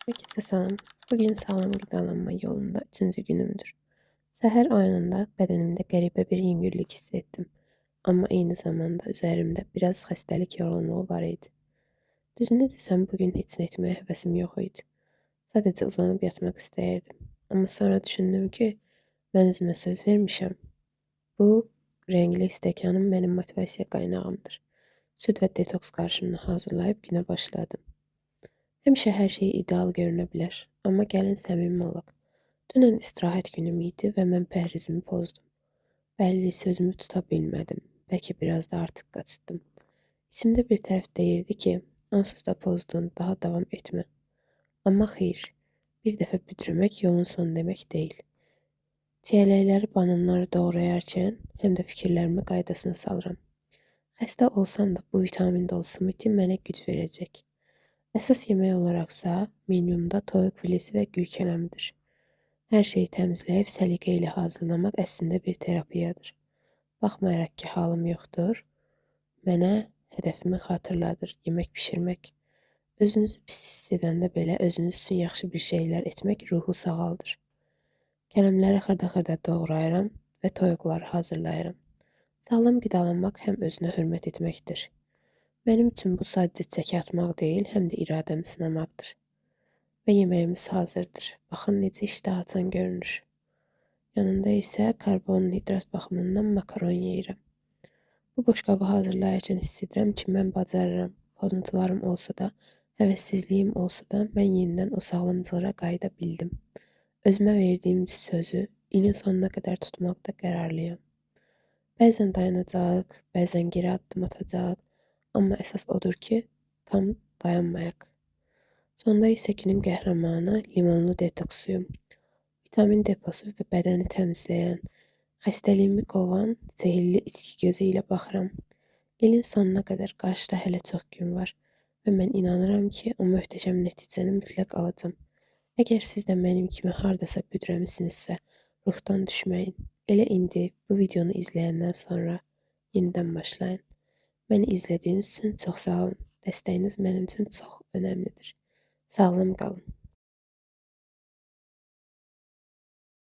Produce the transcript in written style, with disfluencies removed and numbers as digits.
Herkese selam. Bugün sağlam qidalanma yolunda 3-cü günümdür. Səhər oyananda bədənimdə qəribə bir yüngüllük hiss etdim. Amma eyni zamanda üzərimdə biraz xəstəlik yorğunluğu var idi. Düzünü desəm, bugün heç nə etməyə həvəsim yox idi. Sadəcə uzanıb yatmaq istəyirdim. Amma sonra düşündüm ki, mən özümə söz vermişəm. Bu rəngli stəkanım mənim motivasiya qaynağımdır. Süd və detoks qarışımını hazırlayıb günə başladım. Həmişə hər şey ideal görünə bilər, amma gəlin səmimi olaq. Dünən istirahət günüm idi və mən pəhrizimi pozdum. Bəli, sözümü tuta bilmədim. Bəlkə biraz da artıq qaçdım. İçimdə bir tərəf deyirdi ki, onsuz da pozdun, daha davam etmə. Amma xeyr, bir dəfə büdrəmək yolun sonu demək deyil. Çiyələkləri, bananları doğrayarkən həm də fikirlərimi qaydasına salıram. Xəstə olsam da bu vitamin dolu smoothie mənə güc verəcək. Əsas yemək olaraqsa menyumda toyuq filesi və gül kələmidir. Hər şeyi təmizləyib səliqə ilə hazırlamaq əslində bir terapiyadır. Baxmayaraq ki, halım yoxdur, mənə hədəfimi xatırladır yemək bişirmək. Özünüzü pis hiss edəndə belə özünüz üçün yaxşı bir şeylər etmək ruhu sağaldır. Kələmləri xırda-xırda doğrayıram və toyuqları hazırlayıram. Sağlam qidalanmaq həm özünə hörmət etməkdir. Mənim üçün bu sadəcə çəki atmaq deyil, həm də iradəmi sınamaqdır. Və yeməyimiz hazırdır. Baxın necə iştah açan görünür. Yanında isə karbonhidrat baxımından makaron yeyirəm. Bu boşqabı hazırlayarkən hiss edirəm ki, mən bacarıram. Pozuntularım olsa da, həvəssizliyim olsa da, mən yenidən o sağlamcılığa qayıda bildim. Özümə verdiyim sözü ilin sonuna qədər tutmaqda qərarlıyam. Bəzən dayanacaq, bəzən geri addım atacaq. Amma əsas odur ki, tam dayanmayaq. Sonda isə günün qəhrəmanı limonlu detoksuyum. Vitamin deposu və bədəni təmizləyən, xəstəliyimi qovan zehirli içki gözü ilə baxıram. İlin sonuna qədər qarşıda hələ çox gün var və mən inanıram ki, o möhtəşəm nəticəni mütləq alacam. Əgər siz də mənim kimi hardasa büdrəmisinizsə, ruhdan düşməyin. Elə indi bu videonu izləyəndən sonra yenidən başlayın. Məni izlədiyiniz üçün çox sağ olun. Dəstəyiniz mənim üçün çox önəmlidir. Sağlam qalın.